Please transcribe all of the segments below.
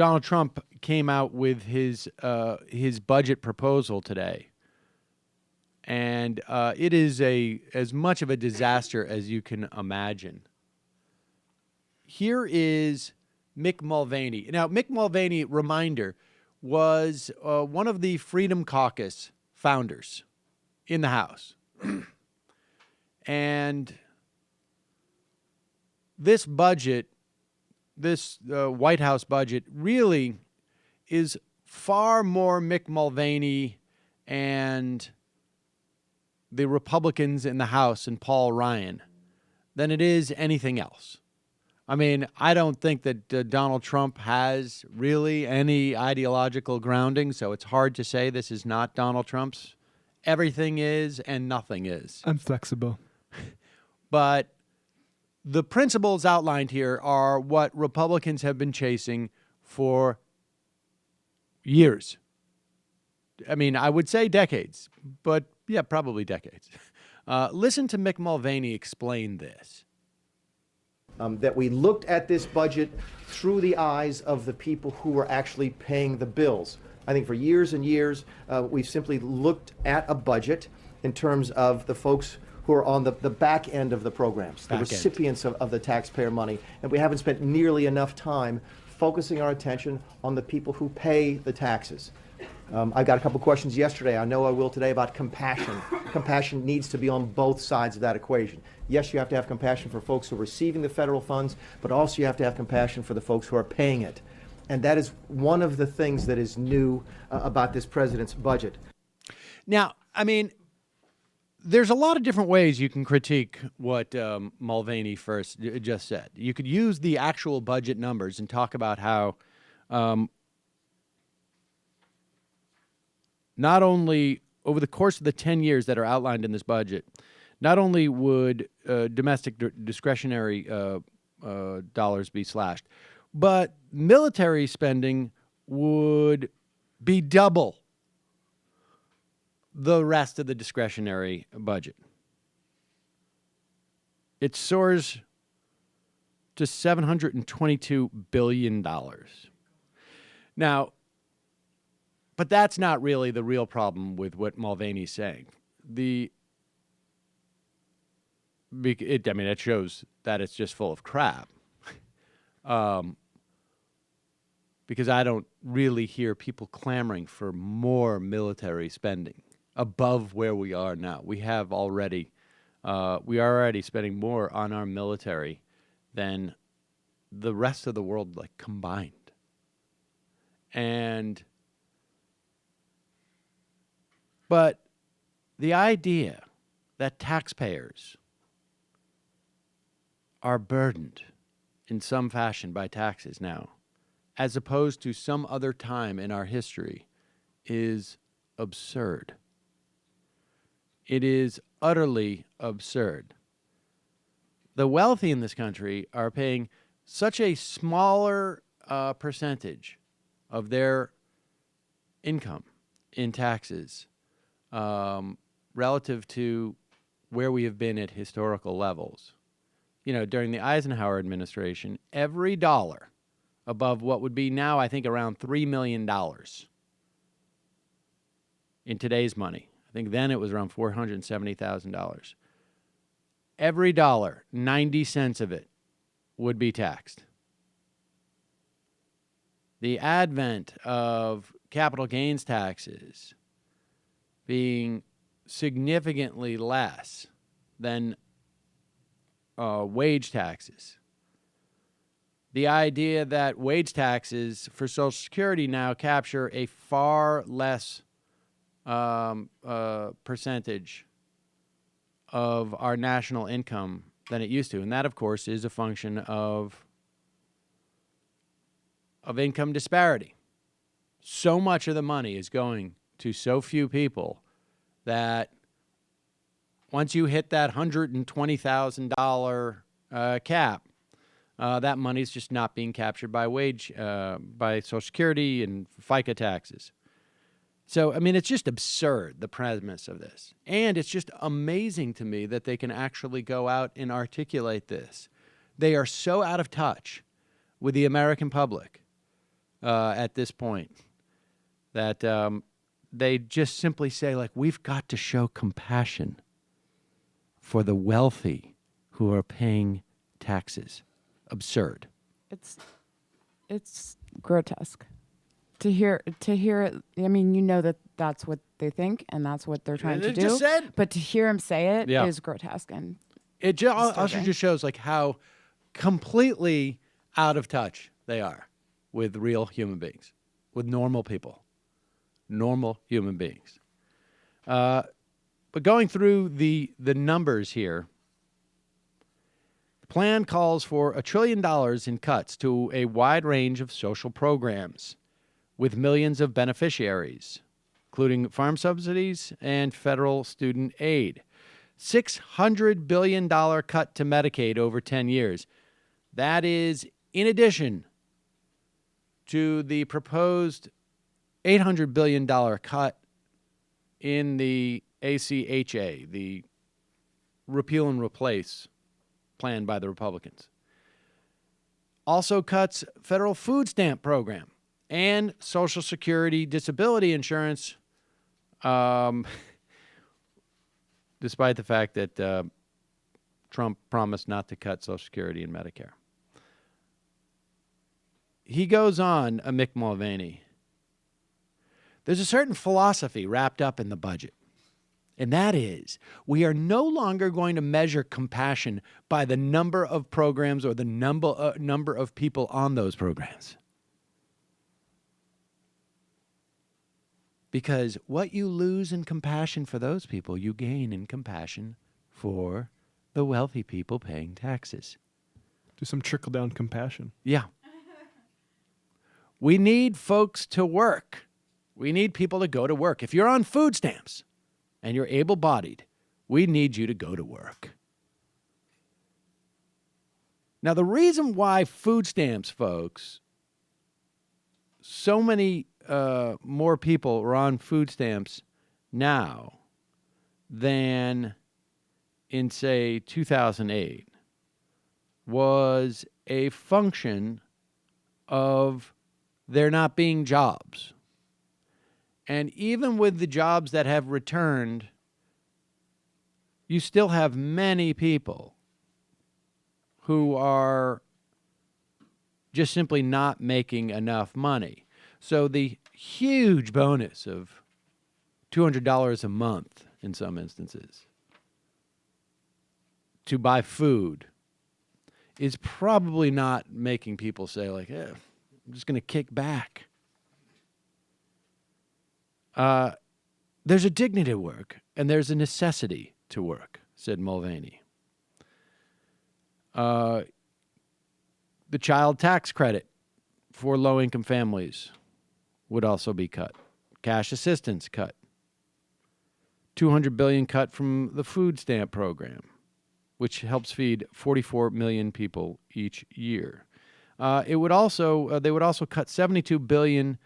Donald Trump came out with his budget proposal today, and it is as much of a disaster as you can imagine. Here is Mick Mulvaney. Now, Mick Mulvaney, reminder, was one of the Freedom Caucus founders in the House. And this budget, this White House budget, really is far more Mick Mulvaney and the Republicans in the House and Paul Ryan than it is anything else. I mean, I don't think that Donald Trump has really any ideological grounding, so it's hard to say this is not Donald Trump's. Everything is and nothing is. I'm flexible. But the principles outlined here are what Republicans have been chasing for years. I mean, I would say decades, but yeah, probably decades. Listen to Mick Mulvaney explain this. That we looked at this budget through the eyes of the people who were actually paying the bills. I think for years and years, we've simply looked at a budget in terms of the folks who are on the back end of the programs, the recipients of the taxpayer money, and we haven't spent nearly enough time focusing our attention on the people who pay the taxes. I got a couple questions yesterday. I know I will today about compassion. Compassion needs to be on both sides of that equation. Yes, you have to have compassion for folks who are receiving the federal funds, but also you have to have compassion for the folks who are paying it. And that is one of the things that is new about this president's budget. Now, I mean, there's a lot of different ways you can critique what Mulvaney just said. You could use the actual budget numbers and talk about how not only over the course of the 10 years that are outlined in this budget, not only would domestic discretionary dollars be slashed, but military spending would be double the rest of the discretionary budget. It soars to $722 billion. Now, but that's not really the real problem with what Mulvaney's saying. It shows that it's just full of crap. Because I don't really hear people clamoring for more military spending above where we are now. We are already spending more on our military than the rest of the world, like, combined. But the idea that taxpayers are burdened in some fashion by taxes now, as opposed to some other time in our history, is absurd. It is utterly absurd. The wealthy in this country are paying such a smaller percentage of their income in taxes relative to where we have been at historical levels. You know, during the Eisenhower administration, every dollar above what would be now, I think, around $3 million in today's money. I think then it was around $470,000. Every dollar, 90 cents of it, would be taxed. The advent of capital gains taxes being significantly less than wage taxes. The idea that wage taxes for Social Security now capture a far less percentage of our national income than it used to. And that, of course, is a function of income disparity. So much of the money is going to so few people that once you hit that $120,000 cap, that money is just not being captured by by Social Security and FICA taxes. So, I mean, it's just absurd, the premise of this. And it's just amazing to me that they can actually go out and articulate this. They are so out of touch with the American public. at this point. That they just simply say, like, we've got to show compassion for the wealthy who are paying taxes. Absurd. It's grotesque to hear it. I mean, you know that's what they think and that's what they're trying to do. Just said. But to hear him say it Yeah. is grotesque, and It also just shows like how completely out of touch they are with real human beings, with normal people, normal human beings. But going through the numbers here, the plan calls for $1 trillion in cuts to a wide range of social programs with millions of beneficiaries, including farm subsidies and federal student aid. $600 billion cut to Medicaid over 10 years. That is in addition to the proposed $800 billion cut in the ACHA, the repeal and replace plan by the Republicans. Also cuts federal food stamp program and Social Security disability insurance, despite the fact that Trump promised not to cut Social Security and Medicare. He goes on, Mick Mulvaney. There's a certain philosophy wrapped up in the budget, and that is we are no longer going to measure compassion by the number of programs or the number of people on those programs. Because what you lose in compassion for those people, you gain in compassion for the wealthy people paying taxes. Do some trickle-down compassion. Yeah. We need folks to work. We need people to go to work. If you're on food stamps and you're able-bodied, we need you to go to work. Now, the reason why food stamps, folks, so many more people are on food stamps now than in, say, 2008 was a function of there not being jobs. And even with the jobs that have returned, you still have many people who are just simply not making enough money. So the huge bonus of $200 a month in some instances to buy food is probably not making people say, like, I'm just going to kick back. There's a dignity to work, and there's a necessity to work, said Mulvaney. The child tax credit for low-income families would also be cut. Cash assistance cut. $200 billion cut from the food stamp program, which helps feed 44 million people each year. They would also cut $72 billion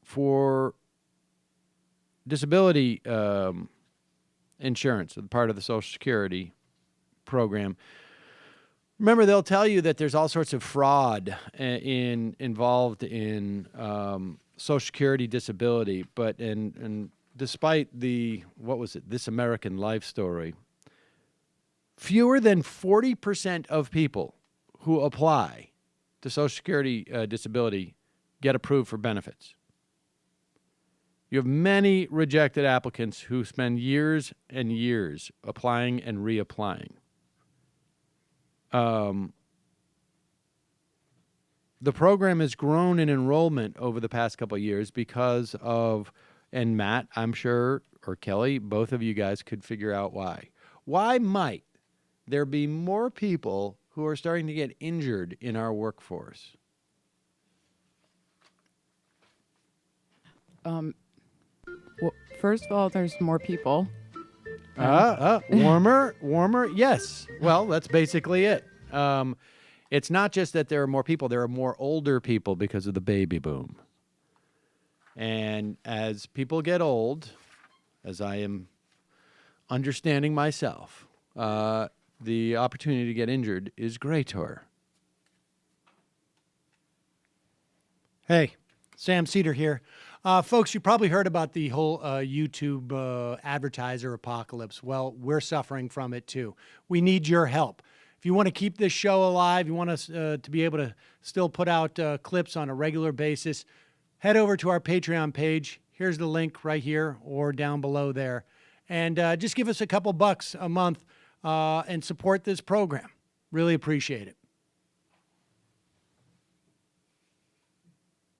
for disability insurance, part of the Social Security program. Remember, they'll tell you that there's all sorts of fraud involved in Social Security disability, but and despite the, This American Life story, fewer than 40% of people who apply to Social Security disability get approved for benefits. You have many rejected applicants who spend years and years applying and reapplying. The program has grown in enrollment over the past couple of years because of, and Matt, I'm sure, or Kelly, both of you guys could figure out why. Why might there be more people who are starting to get injured in our workforce? Well, first of all, there's more people. Warmer. Yes. Well, that's basically it. It's not just that there are more people, there are more older people because of the baby boom. And as people get old, as I am understanding myself, the opportunity to get injured is greater. Hey, Sam Seder here. Folks, you probably heard about the whole YouTube advertiser apocalypse. Well, we're suffering from it too. We need your help. If you want to keep this show alive, you want us to be able to still put out clips on a regular basis, head over to our Patreon page. Here's the link right here or down below there. And just give us a couple bucks a month and support this program. Really appreciate it.